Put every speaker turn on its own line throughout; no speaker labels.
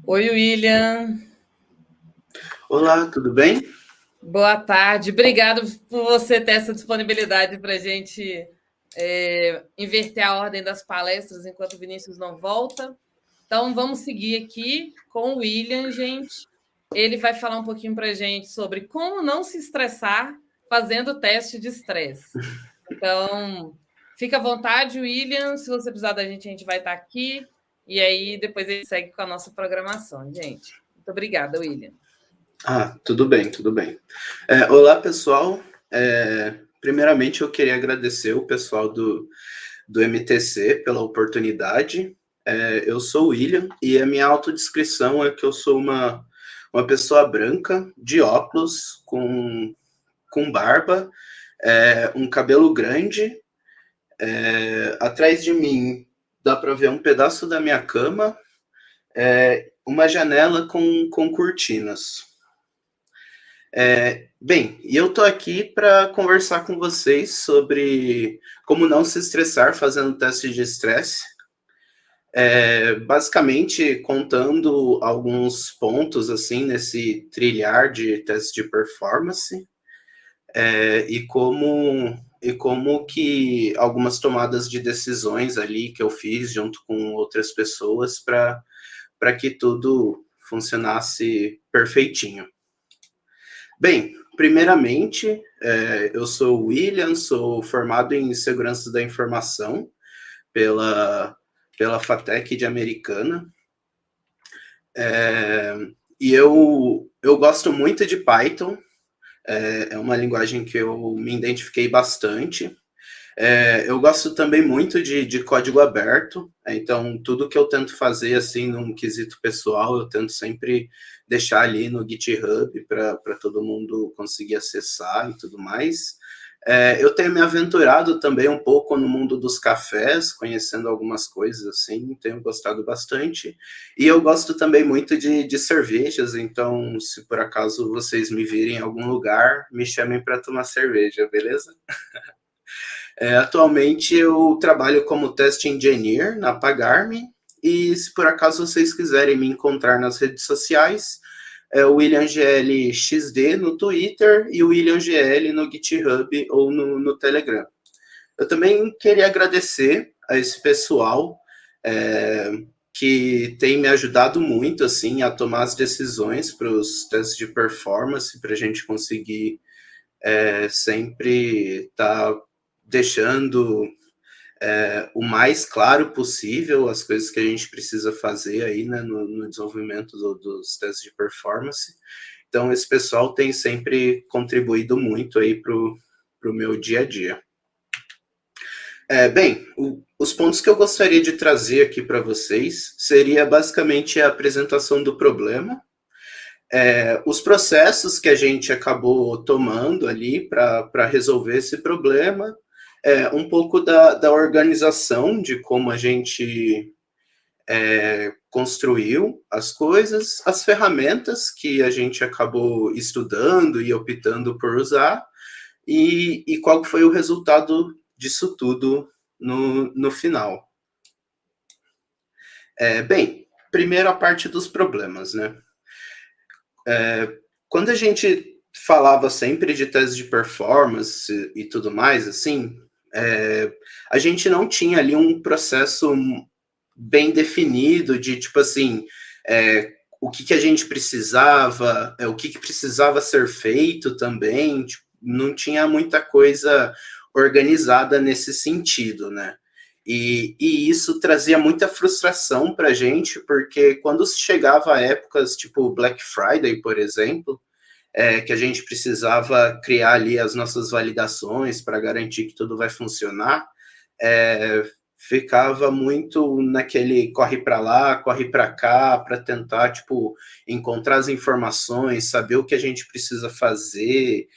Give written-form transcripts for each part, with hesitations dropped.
Oi, William.
Olá, tudo bem?
Boa tarde. Obrigado por você ter essa disponibilidade para a gente inverter a ordem das palestras enquanto o Vinícius não volta. Então, vamos seguir aqui com o William, gente. Ele vai falar um pouquinho para a gente sobre como não se estressar fazendo teste de estresse. Então, fica à vontade, William. Se você precisar da gente vai estar aqui. E aí, depois ele segue com a nossa programação, gente. Muito obrigada, William.
Tudo bem, tudo bem. Olá, pessoal. Primeiramente, eu queria agradecer o pessoal do MTC pela oportunidade. Eu sou o William e a minha autodescrição é que eu sou uma pessoa branca, de óculos, com barba, um cabelo grande. Atrás de mim dá para ver um pedaço da minha cama, uma janela com cortinas. Bem, e eu estou aqui para conversar com vocês sobre como não se estressar fazendo teste de estresse. Basicamente, contando alguns pontos assim nesse trilhar de teste de performance e como que algumas tomadas de decisões ali que eu fiz junto com outras pessoas para que tudo funcionasse perfeitinho. Bem, primeiramente, eu sou o William, sou formado em Segurança da Informação pela FATEC de Americana. E eu gosto muito de Python, é uma linguagem que eu me identifiquei bastante. Eu gosto também muito de código aberto, então tudo que eu tento fazer assim num quesito pessoal, eu tento sempre deixar ali no GitHub para todo mundo conseguir acessar e tudo mais. Eu tenho me aventurado também um pouco no mundo dos cafés, conhecendo algumas coisas assim, tenho gostado bastante. E eu gosto também muito de cervejas, então se por acaso vocês me virem em algum lugar, me chamem para tomar cerveja, beleza? Atualmente eu trabalho como test engineer na Pagar.me e se por acaso vocês quiserem me encontrar nas redes sociais, é o William GL XD no Twitter e o William GL no GitHub ou no Telegram. Eu também queria agradecer a esse pessoal é, que tem me ajudado muito assim a tomar as decisões para os testes de performance, para a gente conseguir sempre estar deixando o mais claro possível as coisas que a gente precisa fazer aí, né, no desenvolvimento dos testes de performance. Então, esse pessoal tem sempre contribuído muito aí para o meu dia a dia. Bem, os pontos que eu gostaria de trazer aqui para vocês seria basicamente a apresentação do problema, os processos que a gente acabou tomando ali para resolver esse problema, um pouco da organização de como a gente construiu as coisas, as ferramentas que a gente acabou estudando e optando por usar, e qual foi o resultado disso tudo no final. Bem, primeiro a parte dos problemas, né? Quando a gente falava sempre de tese de performance e tudo mais, assim, a gente não tinha ali um processo bem definido de, tipo assim, o que a gente precisava, o que precisava ser feito também, tipo, não tinha muita coisa organizada nesse sentido, né? E isso trazia muita frustração para a gente, porque quando chegava a épocas tipo Black Friday, por exemplo, que a gente precisava criar ali as nossas validações para garantir que tudo vai funcionar, ficava muito naquele corre para lá, corre para cá, para tentar tipo encontrar as informações, saber o que a gente precisa fazer,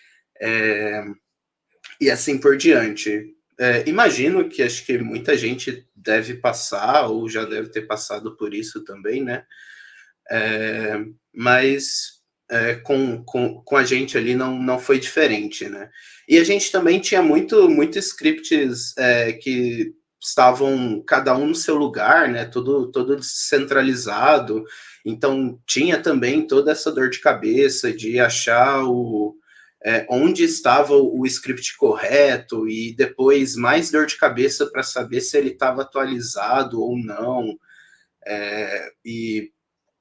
e assim por diante. Imagino que acho que muita gente deve passar ou já deve ter passado por isso também, né? Mas com a gente ali não foi diferente, né? E a gente também tinha muito scripts que estavam cada um no seu lugar, né? Todo descentralizado. Então tinha também toda essa dor de cabeça de achar onde estava o script correto e depois mais dor de cabeça para saber se ele estava atualizado ou não, e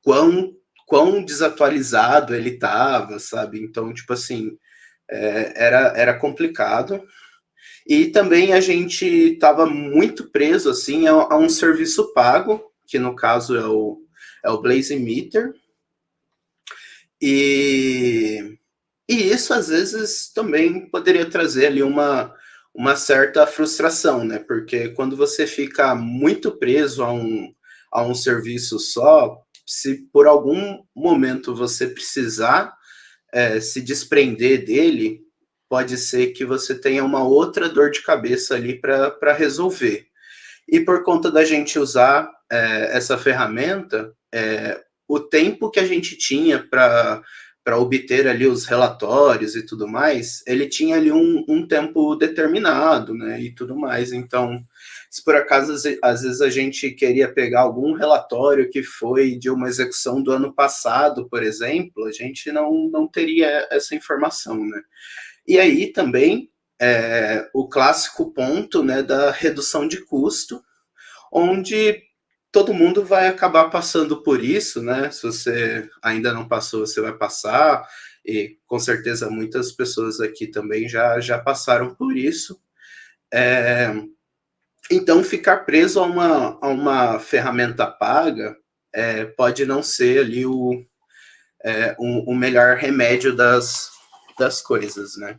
quão desatualizado ele estava, sabe? Então, tipo assim, era complicado. E também a gente estava muito preso assim a um serviço pago, que no caso é o Blazemeter, e isso às vezes também poderia trazer ali uma certa frustração, né? Porque quando você fica muito preso a um serviço só, se por algum momento você precisar se desprender dele, pode ser que você tenha uma outra dor de cabeça ali para resolver. E por conta da gente usar essa ferramenta, o tempo que a gente tinha para obter ali os relatórios e tudo mais, ele tinha ali um tempo determinado, né, e tudo mais. Então, se por acaso, às vezes a gente queria pegar algum relatório que foi de uma execução do ano passado, por exemplo, a gente não teria essa informação, né. E aí também o clássico ponto, né, da redução de custo, onde todo mundo vai acabar passando por isso, né? Se você ainda não passou, você vai passar, e com certeza muitas pessoas aqui também já passaram por isso. Então, ficar preso a uma ferramenta paga pode não ser ali o melhor remédio das coisas, né?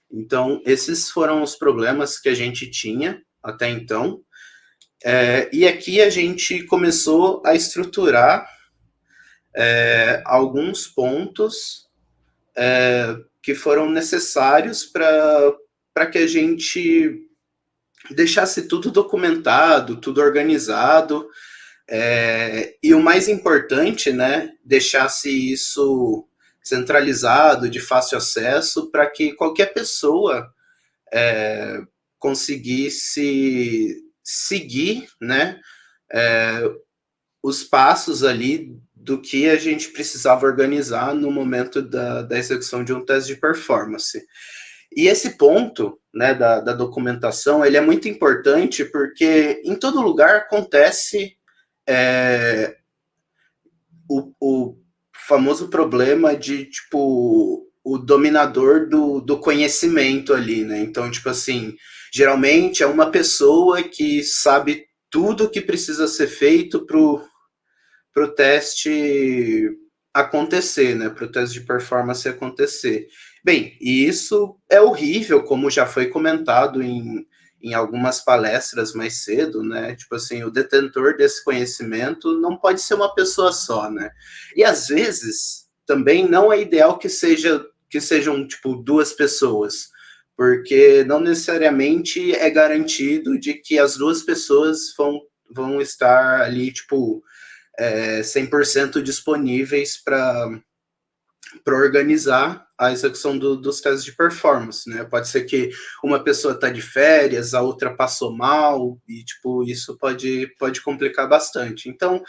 Então, esses foram os problemas que a gente tinha até então. E aqui a gente começou a estruturar alguns pontos que foram necessários para que a gente deixasse tudo documentado, tudo organizado, e o mais importante, né, deixasse isso centralizado, de fácil acesso, para que qualquer pessoa conseguisse seguir, né, os passos ali do que a gente precisava organizar no momento da execução de um teste de performance. E esse ponto, né, da documentação, ele é muito importante porque em todo lugar acontece o famoso problema de, tipo, o dominador do conhecimento ali, né? Então, tipo assim, geralmente é uma pessoa que sabe tudo que precisa ser feito para o teste acontecer, né? Para o teste de performance acontecer. Bem, e isso é horrível, como já foi comentado em algumas palestras mais cedo, né? Tipo assim, o detentor desse conhecimento não pode ser uma pessoa só, né? E às vezes também não é ideal que sejam tipo duas pessoas, porque não necessariamente é garantido de que as duas pessoas vão estar ali, tipo, 100% disponíveis para organizar a execução dos testes de performance, né? Pode ser que uma pessoa está de férias, a outra passou mal, e tipo, isso pode complicar bastante. Então,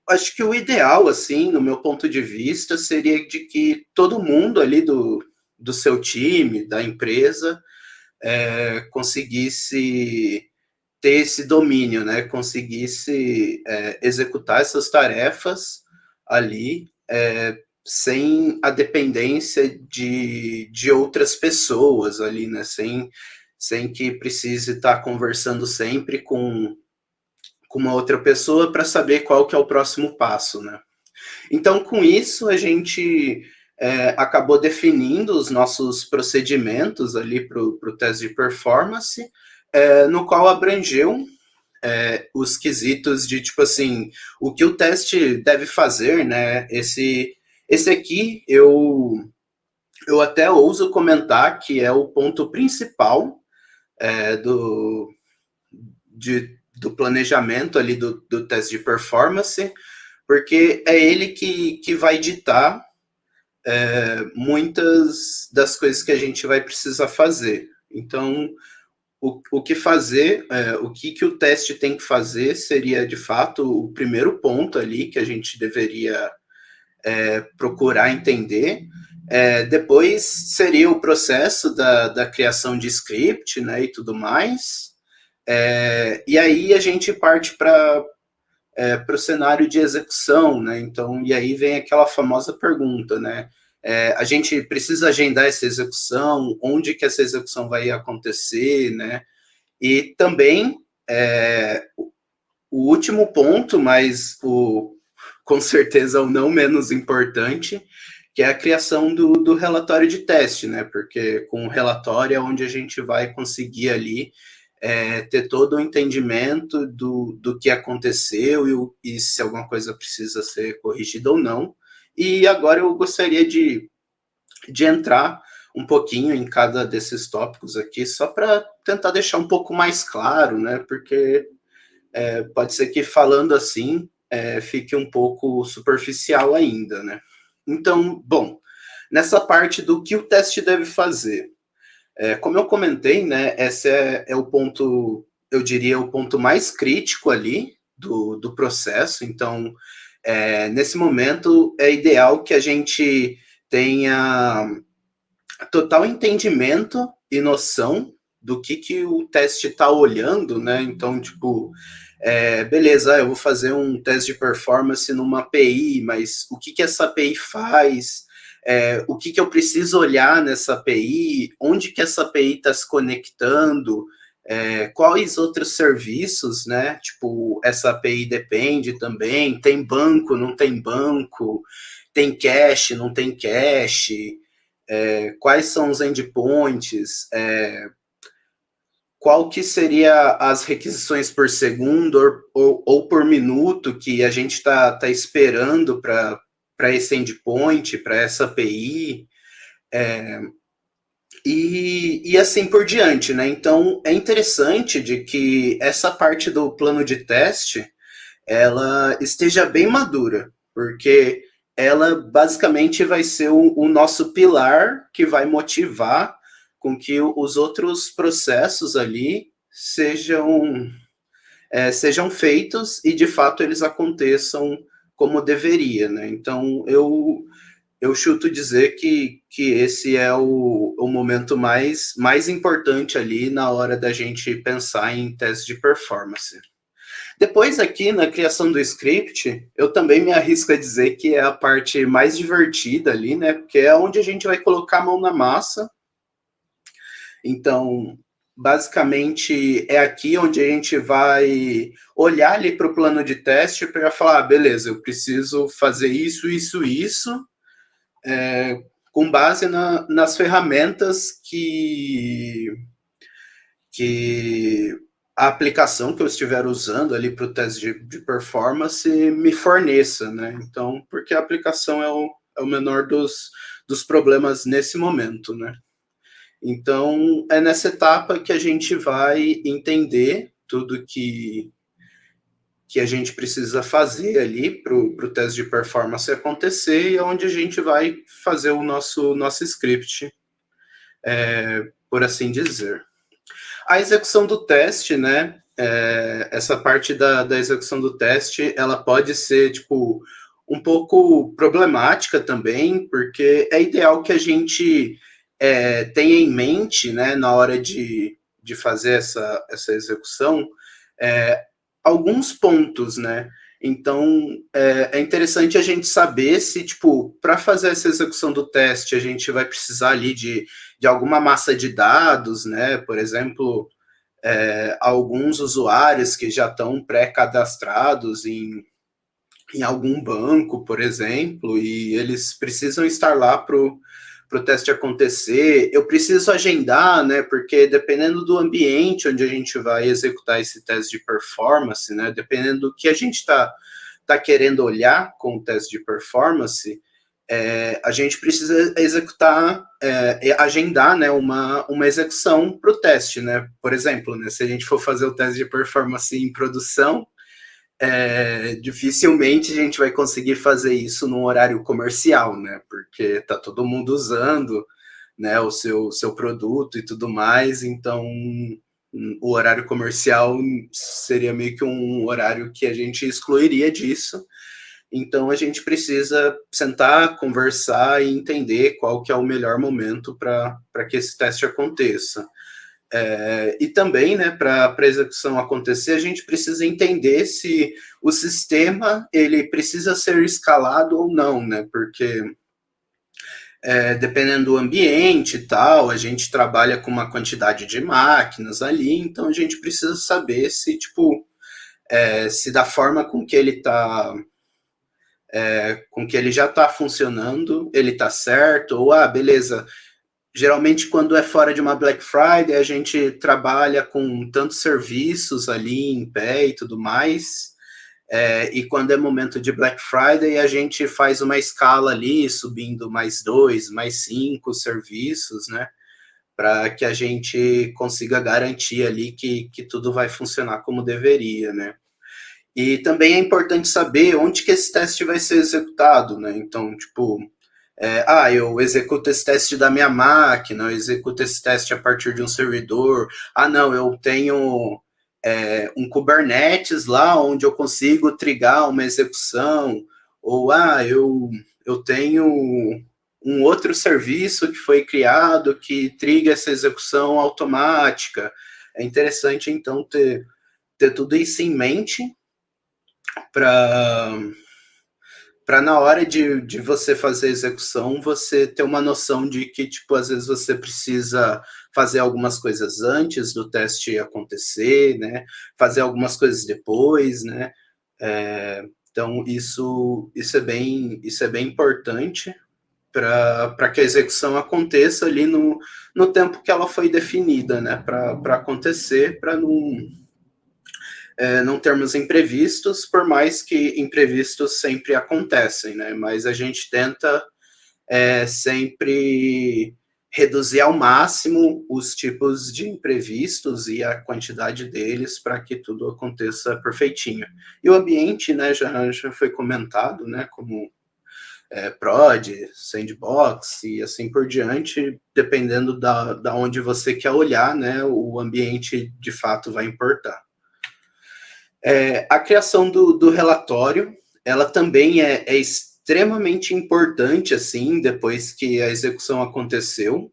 acho que o ideal, assim, no meu ponto de vista, seria de que todo mundo ali do seu time, da empresa, conseguisse ter esse domínio, né? Conseguisse executar essas tarefas ali sem a dependência de outras pessoas ali, né? Sem que precise estar conversando sempre com uma outra pessoa para saber qual que é o próximo passo, né? Então, com isso, a gente acabou definindo os nossos procedimentos ali para o teste de performance, no qual abrangeu os quesitos de, tipo assim, o que o teste deve fazer, né? Esse aqui, eu até ouso comentar que é o ponto principal do planejamento ali do teste de performance, porque é ele que vai ditar muitas das coisas que a gente vai precisar fazer. Então, o que fazer, o que o teste tem que fazer seria, de fato, o primeiro ponto ali que a gente deveria procurar entender. Depois seria o processo da criação de script, né, e tudo mais. E aí a gente parte para o cenário de execução, né? Então, e aí vem aquela famosa pergunta, né? A gente precisa agendar essa execução, onde que essa execução vai acontecer, né? E também o último ponto, mas com certeza o não menos importante, que é a criação do relatório de teste, né? Porque com o relatório é onde a gente vai conseguir ali ter todo o entendimento do que aconteceu e se alguma coisa precisa ser corrigida ou não. E agora eu gostaria de entrar um pouquinho em cada desses tópicos aqui, só para tentar deixar um pouco mais claro, né? Porque pode ser que falando assim fique um pouco superficial ainda, né? Então, bom, nessa parte do que o teste deve fazer, como eu comentei, né, esse é o ponto, eu diria, o ponto mais crítico ali do processo. Então, nesse momento, é ideal que a gente tenha total entendimento e noção do que o teste está olhando, né? Então, tipo, beleza, eu vou fazer um teste de performance numa API, mas o que essa API faz? O que eu preciso olhar nessa API? Onde que essa API está se conectando? Quais outros serviços, né? Tipo, essa API depende também. Tem banco, não tem banco? Tem cache, não tem cache? Quais são os endpoints? Qual que seria as requisições por segundo ou por minuto que a gente está esperando para esse endpoint, para essa API, e assim por diante, né? Então, é interessante de que essa parte do plano de teste, ela esteja bem madura, porque ela basicamente vai ser o nosso pilar que vai motivar com que os outros processos ali sejam feitos e de fato eles aconteçam como deveria, né? Então eu chuto dizer que esse é o momento mais importante ali na hora da gente pensar em teste de performance. Depois aqui na criação do script, eu também me arrisco a dizer que é a parte mais divertida ali, né? Porque é onde a gente vai colocar a mão na massa. Então, basicamente, é aqui onde a gente vai olhar ali para o plano de teste para falar, beleza, eu preciso fazer isso, isso, isso, com base nas ferramentas que a aplicação que eu estiver usando ali para o teste de performance me forneça, né? Então, porque a aplicação é o menor dos problemas nesse momento, né? Então, é nessa etapa que a gente vai entender tudo que a gente precisa fazer ali para o teste de performance acontecer e é onde a gente vai fazer o nosso script, por assim dizer. A execução do teste, né? Essa parte da execução do teste, ela pode ser, tipo, um pouco problemática também, porque é ideal que a gente tenha em mente, né, na hora de fazer essa execução, alguns pontos, né? Então, é interessante a gente saber se, tipo, para fazer essa execução do teste, a gente vai precisar ali de alguma massa de dados, né? Por exemplo, alguns usuários que já estão pré-cadastrados em algum banco, por exemplo, e eles precisam estar lá para o teste acontecer. Eu preciso agendar, né? Porque dependendo do ambiente onde a gente vai executar esse teste de performance, né? Dependendo do que a gente tá querendo olhar com o teste de performance, a gente precisa executar, agendar, né, uma execução para o teste, né? Por exemplo, né, se a gente for fazer o teste de performance em produção, dificilmente a gente vai conseguir fazer isso num horário comercial, né? Porque tá todo mundo usando, né, o seu produto e tudo mais, então O horário comercial seria meio que um horário que a gente excluiria disso. Então, a gente precisa sentar, conversar e entender qual que é o melhor momento para que esse teste aconteça. E também, né, para a execução acontecer, a gente precisa entender se o sistema ele precisa ser escalado ou não, né, porque dependendo do ambiente e tal, a gente trabalha com uma quantidade de máquinas ali, então a gente precisa saber se, tipo, se da forma com que ele está com que ele já está funcionando, ele está certo, ou beleza. Geralmente, quando é fora de uma Black Friday, a gente trabalha com tantos serviços ali em pé e tudo mais. E quando é momento de Black Friday, a gente faz uma escala ali, subindo mais 2, mais 5 serviços, né? Para que a gente consiga garantir ali que tudo vai funcionar como deveria, né? E também é importante saber onde que esse teste vai ser executado, né? Então, tipo, eu executo esse teste da minha máquina, eu executo esse teste a partir de um servidor. Não, eu tenho um Kubernetes lá onde eu consigo trigar uma execução. Ou, eu tenho um outro serviço que foi criado que triga essa execução automática. É interessante, então, ter tudo isso em mente para na hora de você fazer a execução, você ter uma noção de que, tipo, às vezes você precisa fazer algumas coisas antes do teste acontecer, né? Fazer algumas coisas depois, né? Então, isso é bem importante para que a execução aconteça ali no tempo que ela foi definida, né? Para acontecer, para não termos imprevistos, por mais que imprevistos sempre acontecem, né? Mas a gente tenta sempre reduzir ao máximo os tipos de imprevistos e a quantidade deles para que tudo aconteça perfeitinho. E o ambiente, né, já foi comentado, né, como prod, sandbox e assim por diante, dependendo da onde você quer olhar, né, o ambiente de fato vai importar. A criação do relatório, ela também é extremamente importante, assim, depois que a execução aconteceu,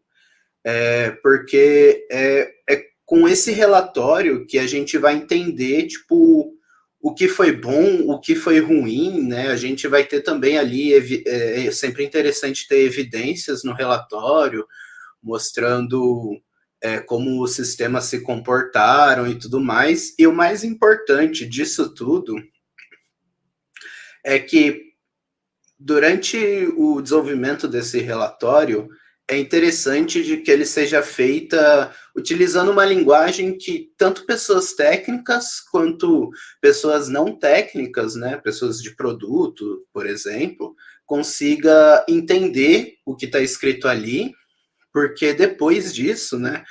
porque é com esse relatório que a gente vai entender, tipo, o que foi bom, o que foi ruim, né? A gente vai ter também ali, é sempre interessante ter evidências no relatório, mostrando como os sistemas se comportaram e tudo mais. E o mais importante disso tudo é que durante o desenvolvimento desse relatório, é interessante de que ele seja feita utilizando uma linguagem que tanto pessoas técnicas quanto pessoas não técnicas, né, pessoas de produto, por exemplo, consiga entender o que está escrito ali, porque depois disso, né,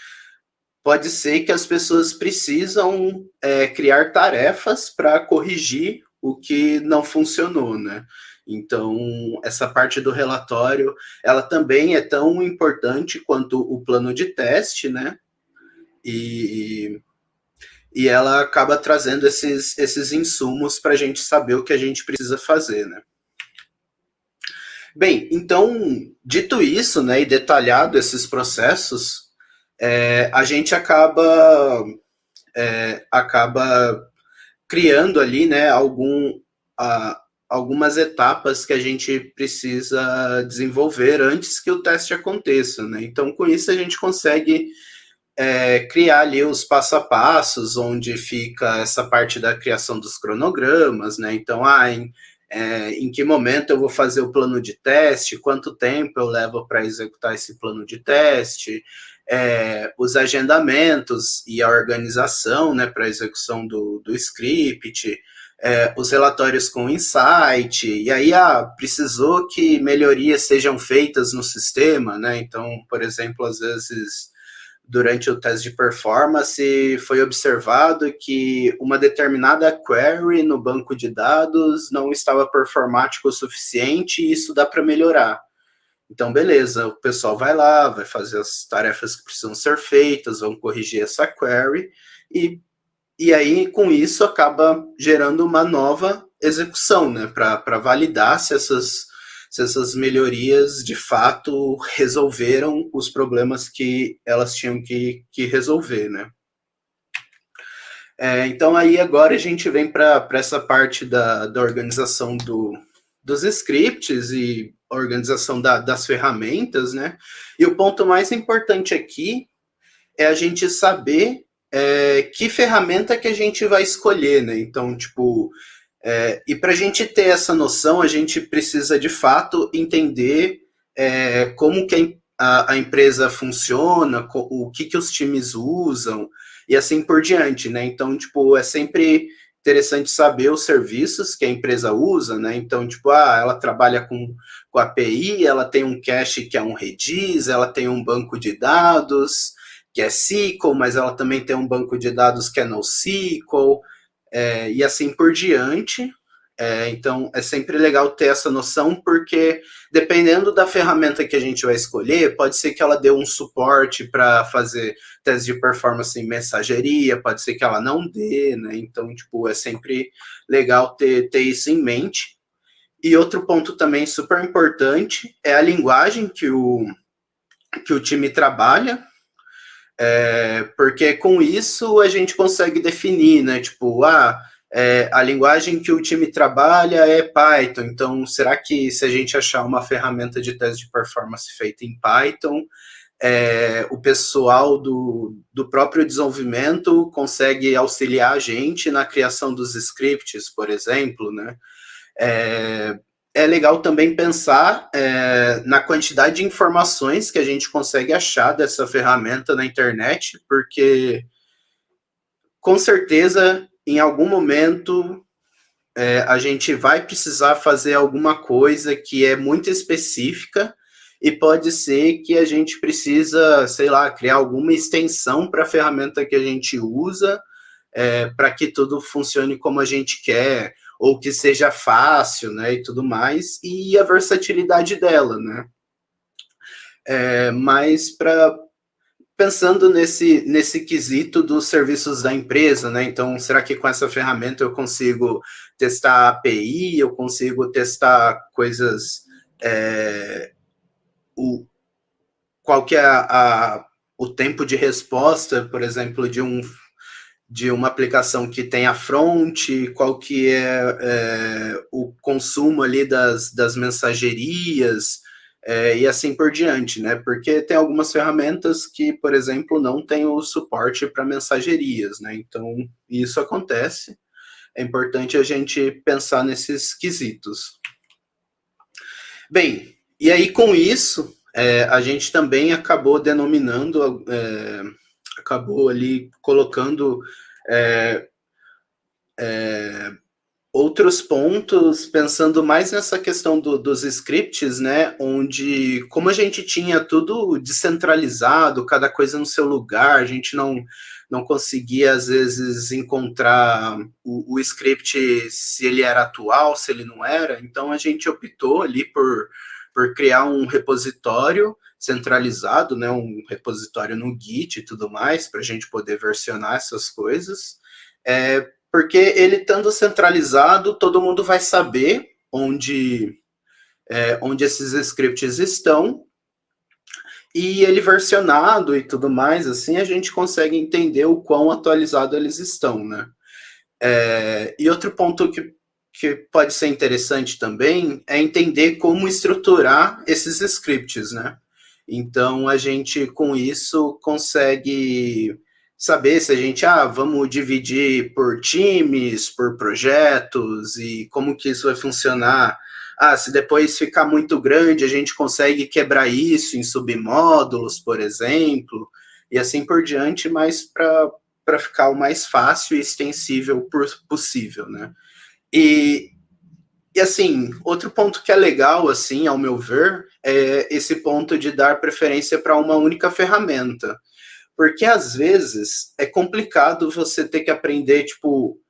pode ser que as pessoas precisam criar tarefas para corrigir o que não funcionou, né? Então, essa parte do relatório, ela também é tão importante quanto o plano de teste, né? E ela acaba trazendo esses insumos para a gente saber o que a gente precisa fazer, né? Bem, então, dito isso, né, e detalhado esses processos, a gente acaba criando ali, né, algumas etapas que a gente precisa desenvolver antes que o teste aconteça, né? Então, com isso a gente consegue criar ali os passo a passos, onde fica essa parte da criação dos cronogramas, né? Então, em que momento eu vou fazer o plano de teste, quanto tempo eu levo para executar esse plano de teste, os agendamentos e a organização, né, para a execução do script, os relatórios com insight, e aí precisou que melhorias sejam feitas no sistema, né? Então, por exemplo, às vezes durante o teste de performance, foi observado que uma determinada query no banco de dados não estava performática o suficiente e isso dá para melhorar. Então, beleza, o pessoal vai lá, vai fazer as tarefas que precisam ser feitas, vão corrigir essa query, e aí, com isso, acaba gerando uma nova execução, né, para validar se essas melhorias de fato resolveram os problemas que elas tinham que resolver, né. Então, aí agora a gente vem para essa parte da organização dos scripts e organização das ferramentas, né? E o ponto mais importante aqui é a gente saber que ferramenta que a gente vai escolher, né? Então, tipo, e para a gente ter essa noção, a gente precisa de fato entender como que a empresa funciona, o que os times usam e assim por diante, né? Então, tipo, é sempre interessante saber os serviços que a empresa usa, né? Então, tipo, ela trabalha com API, ela tem um cache que é um Redis, ela tem um banco de dados que é SQL, mas ela também tem um banco de dados que é NoSQL, e assim por diante. Então, é sempre legal ter essa noção, porque dependendo da ferramenta que a gente vai escolher, pode ser que ela dê um suporte para fazer teste de performance em mensageria, pode ser que ela não dê, né? Então, tipo, é sempre legal ter isso em mente. E outro ponto também super importante é a linguagem que o time trabalha, porque com isso a gente consegue definir, né? Tipo, a linguagem que o time trabalha é Python, então será que se a gente achar uma ferramenta de teste de performance feita em Python, o pessoal do próprio desenvolvimento consegue auxiliar a gente na criação dos scripts, por exemplo, né? É legal também pensar na quantidade de informações que a gente consegue achar dessa ferramenta na internet, porque com certeza em algum momento a gente vai precisar fazer alguma coisa que é muito específica e pode ser que a gente precisa, sei lá, criar alguma extensão para a ferramenta que a gente usa para que tudo funcione como a gente quer, ou que seja fácil, né, e tudo mais, e a versatilidade dela, né. Mas pensando nesse quesito dos serviços da empresa, né, então será que com essa ferramenta eu consigo testar a API, eu consigo testar coisas, qual que é o tempo de resposta, por exemplo, de uma aplicação que tem a front, qual que é o consumo ali das mensagerias, e assim por diante, né? Porque tem algumas ferramentas que, por exemplo, não tem o suporte para mensagerias, né? Então, isso acontece. É importante a gente pensar nesses quesitos. Bem, e aí com isso, a gente também acabou denominando, acabou ali colocando é, outros pontos, pensando mais nessa questão dos scripts, né, onde como a gente tinha tudo descentralizado, cada coisa no seu lugar, a gente não conseguia às vezes encontrar o script se ele era atual, se ele não era, então a gente optou ali por criar um repositório centralizado, né, um repositório no Git e tudo mais, para a gente poder versionar essas coisas, porque ele estando centralizado, todo mundo vai saber onde esses scripts estão, e ele versionado e tudo mais, assim, a gente consegue entender o quão atualizado eles estão, né? E outro ponto que pode ser interessante também é entender como estruturar esses scripts, né? Então, a gente, com isso, consegue saber se a gente, vamos dividir por times, por projetos, e como que isso vai funcionar. Se depois ficar muito grande, a gente consegue quebrar isso em submódulos, por exemplo, e assim por diante, mas para ficar o mais fácil e extensível possível, né? E assim, outro ponto que é legal, assim, ao meu ver, é esse ponto de dar preferência para uma única ferramenta. Porque às vezes é complicado você ter que aprender, tipo,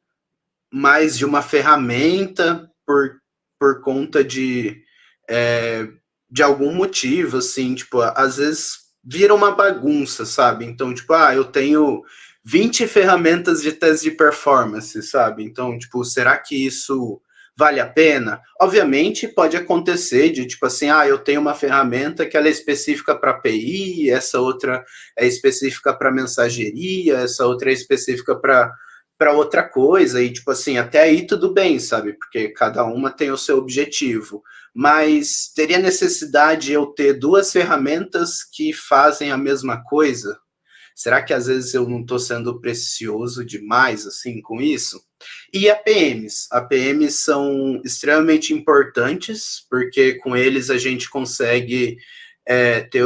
mais de uma ferramenta por conta de algum motivo, assim, tipo, às vezes vira uma bagunça, sabe? Então, tipo, eu tenho 20 ferramentas de teste de performance, sabe? Então, tipo, será que isso vale a pena? Obviamente, pode acontecer de, tipo assim, eu tenho uma ferramenta que ela é específica para API, essa outra é específica para mensageria, essa outra é específica para outra coisa, e, tipo assim, até aí tudo bem, sabe? Porque cada uma tem o seu objetivo. Mas teria necessidade eu ter duas ferramentas que fazem a mesma coisa? Será que às vezes eu não estou sendo precioso demais assim com isso? E APMs. APMs são extremamente importantes, porque com eles a gente consegue ter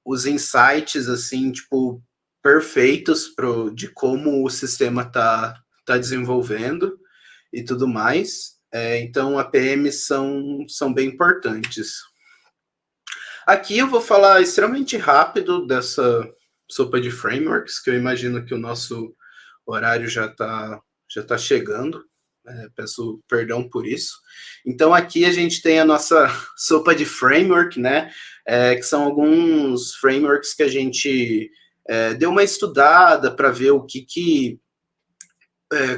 os insights assim, tipo, perfeitos de como o sistema tá desenvolvendo e tudo mais. Então, APMs são bem importantes. Aqui eu vou falar extremamente rápido dessa sopa de frameworks, que eu imagino que o nosso horário já tá chegando. Peço perdão por isso. Então, aqui a gente tem a nossa sopa de framework, né? Que são alguns frameworks que a gente deu uma estudada para ver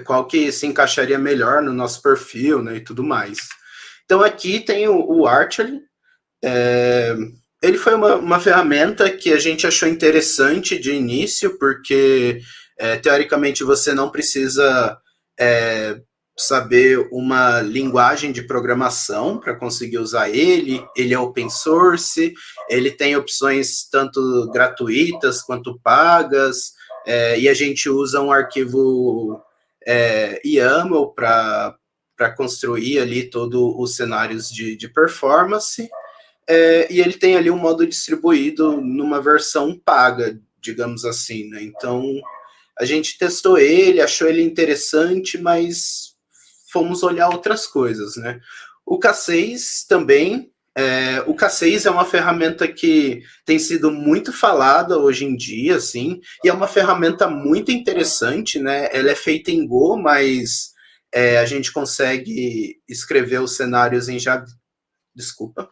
qual que se encaixaria melhor no nosso perfil, né, e tudo mais. Então aqui tem o Archly. Ele foi uma ferramenta que a gente achou interessante de início, porque teoricamente você não precisa saber uma linguagem de programação para conseguir usar ele. Ele é open source, ele tem opções tanto gratuitas quanto pagas, e a gente usa um arquivo YAML para construir ali todos os cenários de performance. E ele tem ali um modo distribuído numa versão paga, digamos assim, né? Então, a gente testou ele, achou ele interessante, mas fomos olhar outras coisas, né? O K6 também. O K6 é uma ferramenta que tem sido muito falada hoje em dia, assim, e é uma ferramenta muito interessante, né? Ela é feita em Go, mas a gente consegue escrever os cenários em Java. Desculpa.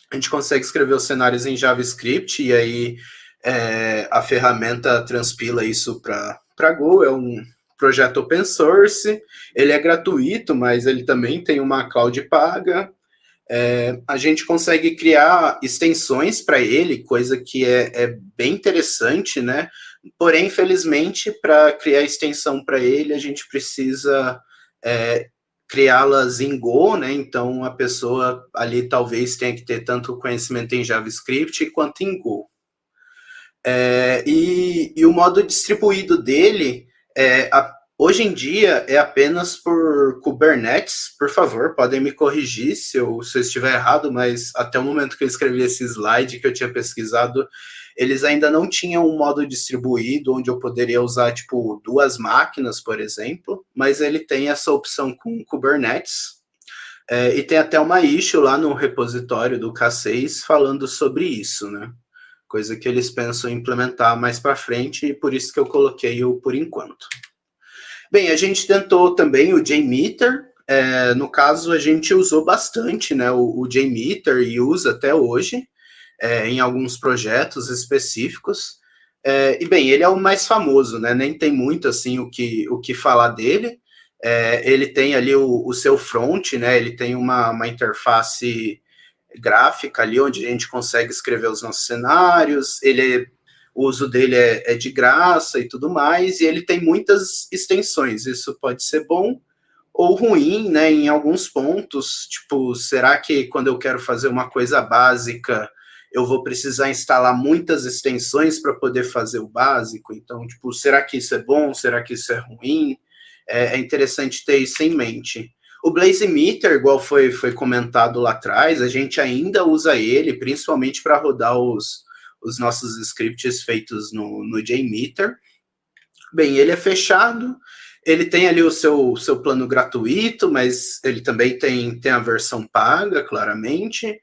A gente consegue escrever os cenários em JavaScript e aí a ferramenta transpila isso para Go. É um projeto open source, ele é gratuito, mas ele também tem uma cloud paga. A gente consegue criar extensões para ele, coisa que é bem interessante, né? Porém, infelizmente, para criar extensão para ele, a gente precisa criá-las em Go, né? Então a pessoa ali talvez tenha que ter tanto conhecimento em JavaScript quanto em Go. E o modo distribuído dele, hoje em dia, é apenas por Kubernetes. Por favor, podem me corrigir se eu estiver errado, mas até o momento que eu escrevi esse slide que eu tinha pesquisado, eles ainda não tinham um modo distribuído onde eu poderia usar, tipo, 2 máquinas, por exemplo, mas ele tem essa opção com Kubernetes. E tem até uma issue lá no repositório do K6 falando sobre isso, né? Coisa que eles pensam em implementar mais para frente, e por isso que eu coloquei o por enquanto. Bem, a gente tentou também o JMeter. No caso, a gente usou bastante, né, o JMeter e usa até hoje em alguns projetos específicos. E bem, ele é o mais famoso, né? Nem tem muito assim o que falar dele. Ele tem ali o seu front, né? Ele tem uma interface gráfica ali onde a gente consegue escrever os nossos cenários. O uso dele é de graça e tudo mais, e ele tem muitas extensões. Isso pode ser bom ou ruim, né, em alguns pontos. Tipo, será que quando eu quero fazer uma coisa básica, eu vou precisar instalar muitas extensões para poder fazer o básico? Então, tipo, será que isso é bom? Será que isso é ruim? É interessante ter isso em mente. O Blazemeter, igual foi comentado lá atrás, a gente ainda usa ele, principalmente para rodar os nossos scripts feitos no JMeter. Bem, ele é fechado, ele tem ali o seu plano gratuito, mas ele também tem a versão paga, claramente.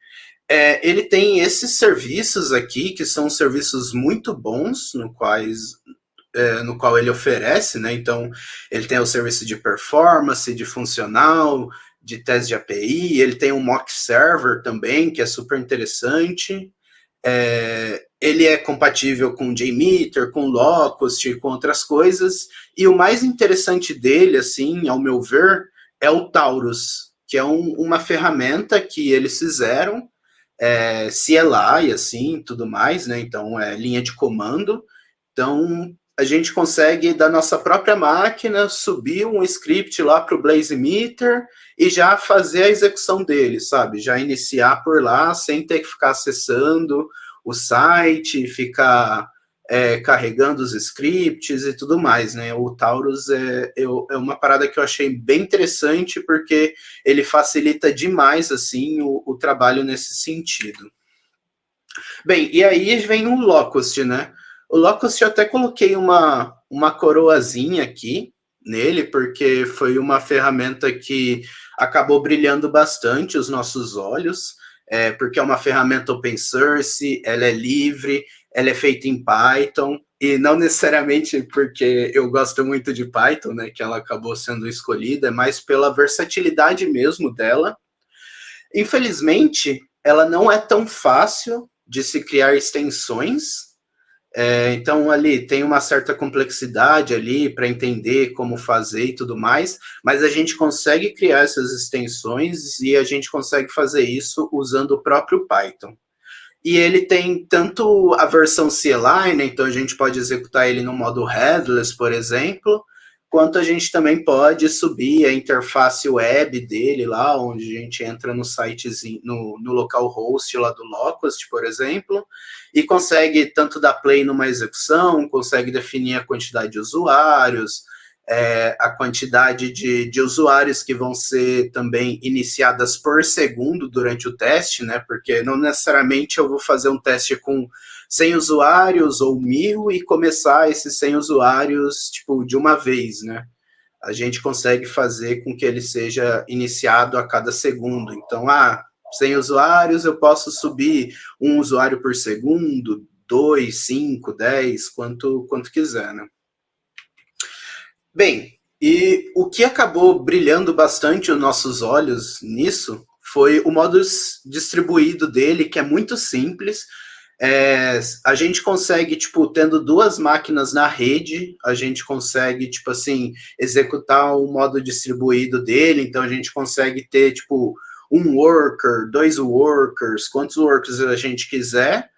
Ele tem esses serviços aqui, que são serviços muito bons, no quais no qual ele oferece, né? Então, ele tem o serviço de performance, de funcional, de teste de API, ele tem um mock server também, que é super interessante. Ele é compatível com JMeter, com Locust, com outras coisas. E o mais interessante dele, assim, ao meu ver, é o Taurus, que é uma ferramenta que eles fizeram, CLI, assim, tudo mais, né? Então, é linha de comando. Então, a gente consegue, da nossa própria máquina, subir um script lá para o BlazeMeter e já fazer a execução dele, sabe? Já iniciar por lá, sem ter que ficar acessando o site, ficar carregando os scripts e tudo mais, né? O Taurus é uma parada que eu achei bem interessante, porque ele facilita demais, assim, o trabalho nesse sentido. Bem, e aí vem o Locust, né? O Locust eu até coloquei uma coroazinha aqui nele, porque foi uma ferramenta que acabou brilhando bastante os nossos olhos, porque é uma ferramenta open source, ela é livre, ela é feita em Python, e não necessariamente porque eu gosto muito de Python, né, que ela acabou sendo escolhida, mas pela versatilidade mesmo dela. Infelizmente, ela não é tão fácil de se criar extensões. Então, ali tem uma certa complexidade ali para entender como fazer e tudo mais, mas a gente consegue criar essas extensões e a gente consegue fazer isso usando o próprio Python. E ele tem tanto a versão CLI, né, então a gente pode executar ele no modo headless, por exemplo, quanto a gente também pode subir a interface web dele lá, onde a gente entra no sitezinho, no localhost lá do Locust, por exemplo, e consegue tanto dar play numa execução, consegue definir a quantidade de usuários, a quantidade de usuários que vão ser também iniciadas por segundo durante o teste, né? Porque não necessariamente eu vou fazer um teste com 100 usuários ou 1.000 e começar esses 100 usuários, tipo, de uma vez, né? A gente consegue fazer com que ele seja iniciado a cada segundo. Então, 100 usuários, eu posso subir um usuário por segundo, 2, 5, 10, quanto quiser, né? Bem, e o que acabou brilhando bastante os nossos olhos nisso foi o modo distribuído dele, que é muito simples. A gente consegue, tipo, tendo duas máquinas na rede, a gente consegue, tipo assim, executar o modo distribuído dele, então a gente consegue ter, tipo, um worker, dois workers, quantos workers a gente quiser,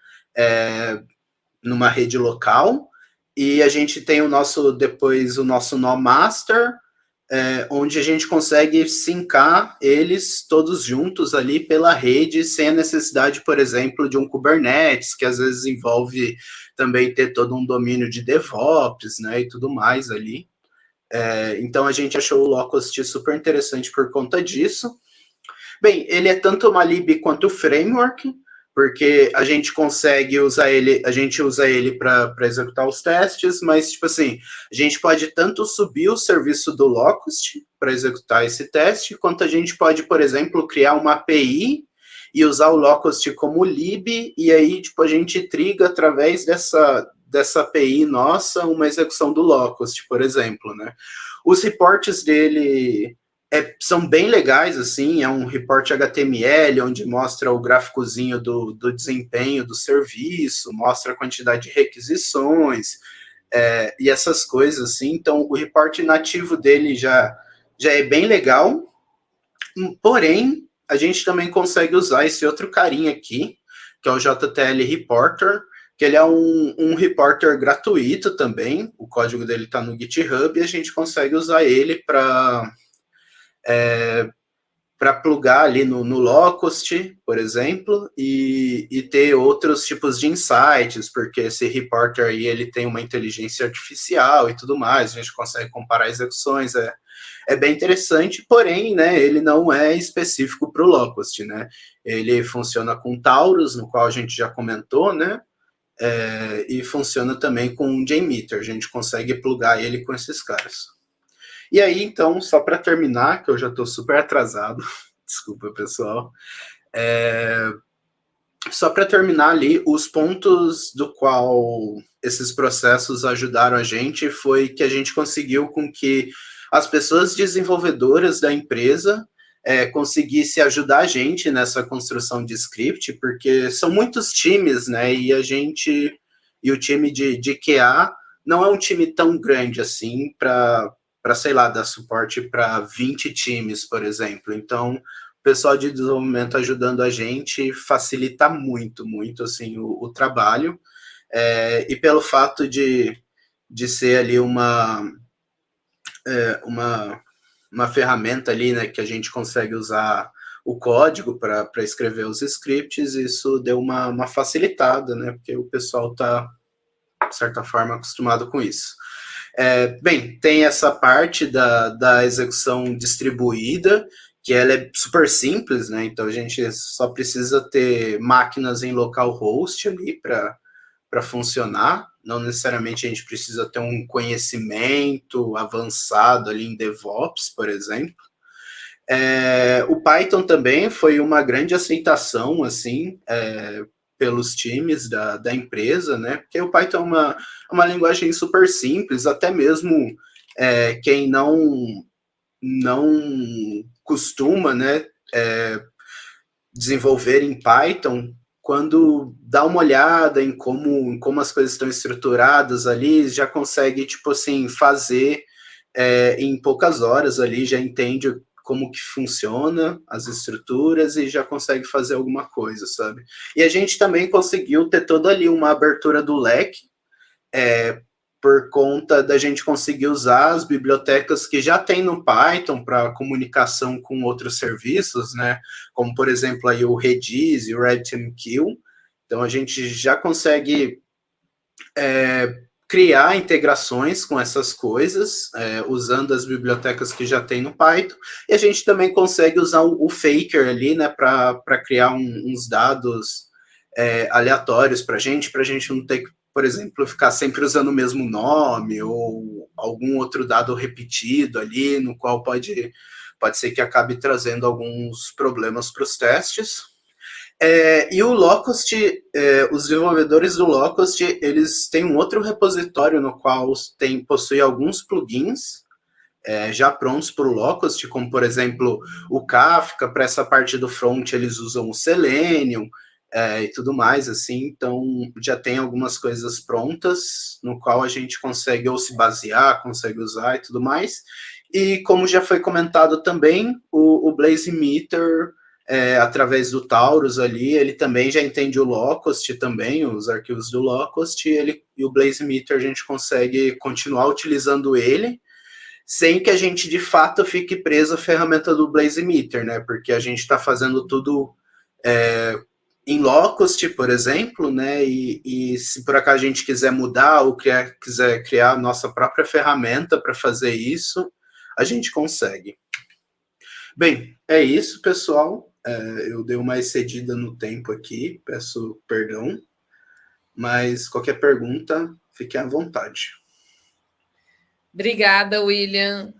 numa rede local, e a gente tem depois o nosso nó master, onde a gente consegue sincar eles todos juntos ali pela rede, sem a necessidade, por exemplo, de um Kubernetes, que às vezes envolve também ter todo um domínio de DevOps, né, e tudo mais ali. Então a gente achou o Locust super interessante por conta disso. Bem, ele é tanto uma lib quanto framework, porque a gente consegue usar ele, a gente usa ele para executar os testes, mas, tipo assim, a gente pode tanto subir o serviço do Locust para executar esse teste, quanto a gente pode, por exemplo, criar uma API e usar o Locust como lib, e aí, tipo, a gente triga através dessa API nossa uma execução do Locust, por exemplo, né? Os reportes dele são bem legais, assim, é um report HTML, onde mostra o gráficozinho do desempenho do serviço, mostra a quantidade de requisições, e essas coisas, assim. Então, o report nativo dele já é bem legal, porém, a gente também consegue usar esse outro carinha aqui, que é o JTL Reporter, que ele é um reporter gratuito também, o código dele está no GitHub, e a gente consegue usar ele para plugar ali no Locust, por exemplo, e ter outros tipos de insights, porque esse reporter aí ele tem uma inteligência artificial e tudo mais, a gente consegue comparar execuções, é bem interessante, porém, né, ele não é específico para o Locust, né, ele funciona com Taurus, no qual a gente já comentou, né, e funciona também com JMeter, a gente consegue plugar ele com esses caras. E aí, então, só para terminar, que eu já estou super atrasado, desculpa, pessoal, só para terminar ali, os pontos do qual esses processos ajudaram a gente foi que a gente conseguiu com que as pessoas desenvolvedoras da empresa conseguisse ajudar a gente nessa construção de script, porque são muitos times, né? E o time de QA não é um time tão grande assim para, sei lá, dar suporte para 20 times, por exemplo. Então, o pessoal de desenvolvimento ajudando a gente facilita muito, muito assim, o trabalho. E pelo fato de ser ali uma ferramenta ali, né, que a gente consegue usar o código para escrever os scripts, isso deu uma facilitada, né, porque o pessoal está, de certa forma, acostumado com isso. Bem, tem essa parte da execução distribuída, que ela é super simples, né, então a gente só precisa ter máquinas em localhost ali para funcionar. Não necessariamente a gente precisa ter um conhecimento avançado ali em DevOps, por exemplo. O Python também foi uma grande aceitação, assim, pelos times da empresa, né? Porque o Python é uma linguagem super simples, até mesmo quem não costuma, né, desenvolver em Python, quando dá uma olhada em como as coisas estão estruturadas ali, já consegue, tipo assim, fazer em poucas horas ali, já entende como que funciona as estruturas e já consegue fazer alguma coisa, sabe? E a gente também conseguiu ter toda ali uma abertura do leque, por conta da gente conseguir usar as bibliotecas que já tem no Python para comunicação com outros serviços, né? Como, por exemplo, aí o Redis e o RabbitMQ. Então, a gente já consegue criar integrações com essas coisas, usando as bibliotecas que já tem no Python, e a gente também consegue usar o Faker ali, né, para criar uns dados aleatórios para a gente não ter que, por exemplo, ficar sempre usando o mesmo nome ou algum outro dado repetido ali, no qual pode ser que acabe trazendo alguns problemas para os testes. E o Locust, os desenvolvedores do Locust, eles têm um outro repositório no qual possui alguns plugins já prontos para o Locust, como, por exemplo, o Kafka. Para essa parte do front, eles usam o Selenium e tudo mais, assim. Então, já tem algumas coisas prontas, no qual a gente consegue ou se basear, consegue usar e tudo mais. E, como já foi comentado também, o BlazeMeter, através do Taurus ali, ele também já entende o Locust também, os arquivos do Locust, e o BlazeMeter a gente consegue continuar utilizando ele, sem que a gente, de fato, fique preso à ferramenta do BlazeMeter, né? Porque a gente está fazendo tudo em Locust, por exemplo, né? E se por acaso a gente quiser mudar ou quiser criar a nossa própria ferramenta para fazer isso, a gente consegue. Bem, é isso, pessoal. Eu dei uma excedida no tempo aqui, peço perdão, mas qualquer pergunta, fiquem à vontade.
Obrigada, William.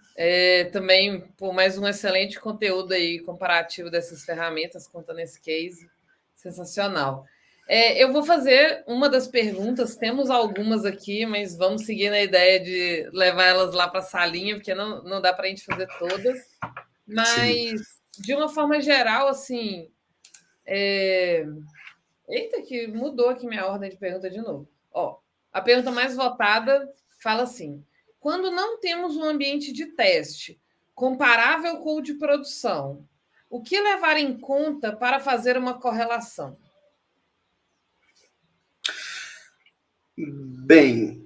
Também por mais um excelente conteúdo aí comparativo dessas ferramentas, contando esse case. Sensacional. Eu vou fazer uma das perguntas, temos algumas aqui, mas vamos seguir na ideia de levar elas lá para a salinha, porque não dá para a gente fazer todas. Mas, sim, de uma forma geral, assim. Eita, que mudou aqui minha ordem de pergunta de novo. Ó, a pergunta mais votada fala assim: quando não temos um ambiente de teste comparável com o de produção, o que levar em conta para fazer uma correlação?
Bem,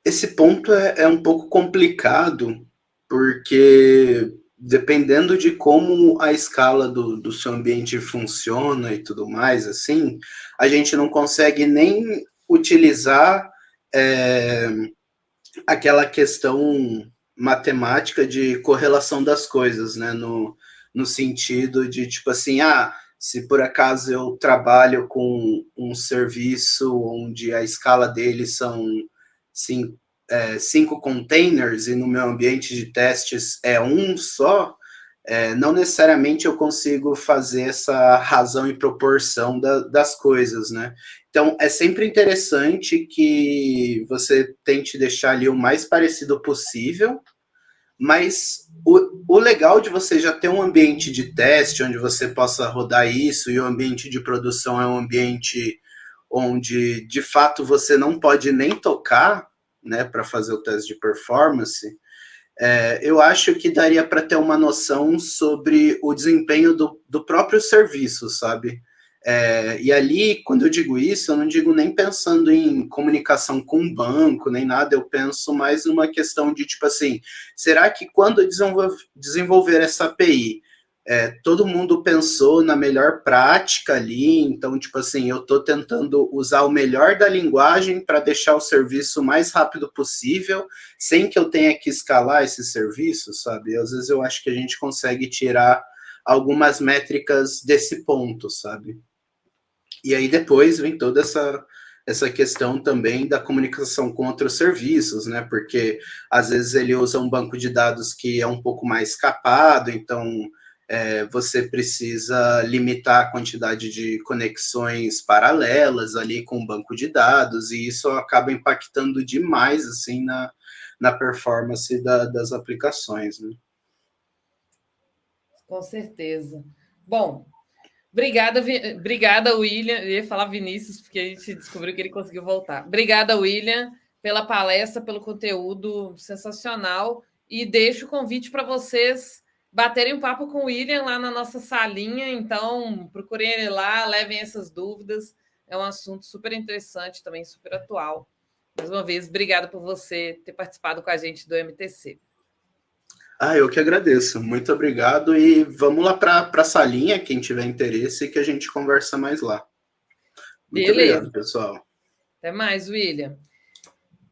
esse ponto é um pouco complicado, porque dependendo de como a escala do seu ambiente funciona e tudo mais, assim, a gente não consegue nem utilizar aquela questão matemática de correlação das coisas, né? No sentido de, tipo assim, se por acaso eu trabalho com um serviço onde a escala dele são 5 containers e no meu ambiente de testes é um só, não necessariamente eu consigo fazer essa razão e proporção das coisas, né? Então, é sempre interessante que você tente deixar ali o mais parecido possível, mas o legal de você já ter um ambiente de teste onde você possa rodar isso, e o ambiente de produção é um ambiente onde, de fato, você não pode nem tocar, né, para fazer o teste de performance, eu acho que daria para ter uma noção sobre o desempenho do próprio serviço, sabe? E ali, quando eu digo isso, eu não digo nem pensando em comunicação com o banco, nem nada, eu penso mais numa questão de, tipo assim, será que quando eu desenvolver essa API, todo mundo pensou na melhor prática ali, então, tipo assim, eu estou tentando usar o melhor da linguagem para deixar o serviço o mais rápido possível, sem que eu tenha que escalar esse serviço, sabe? Às vezes eu acho que a gente consegue tirar algumas métricas desse ponto, sabe? E aí depois vem toda essa questão também da comunicação com outros serviços, né? Porque às vezes ele usa um banco de dados que é um pouco mais capado, então você precisa limitar a quantidade de conexões paralelas ali com o banco de dados, e isso acaba impactando demais assim na performance das aplicações, né?
Com certeza. Bom, obrigada, William. Eu ia falar Vinícius, porque a gente descobriu que ele conseguiu voltar. Obrigada, William, pela palestra, pelo conteúdo sensacional. E deixo o convite para vocês baterem um papo com o William lá na nossa salinha. Então, procurem ele lá, levem essas dúvidas. É um assunto super interessante, também super atual. Mais uma vez, obrigada por você ter participado com a gente do MTC.
Eu que agradeço. Muito obrigado. E vamos lá para a salinha, quem tiver interesse, que a gente conversa mais lá. Muito
Beleza.
obrigado, pessoal.
Até mais, William.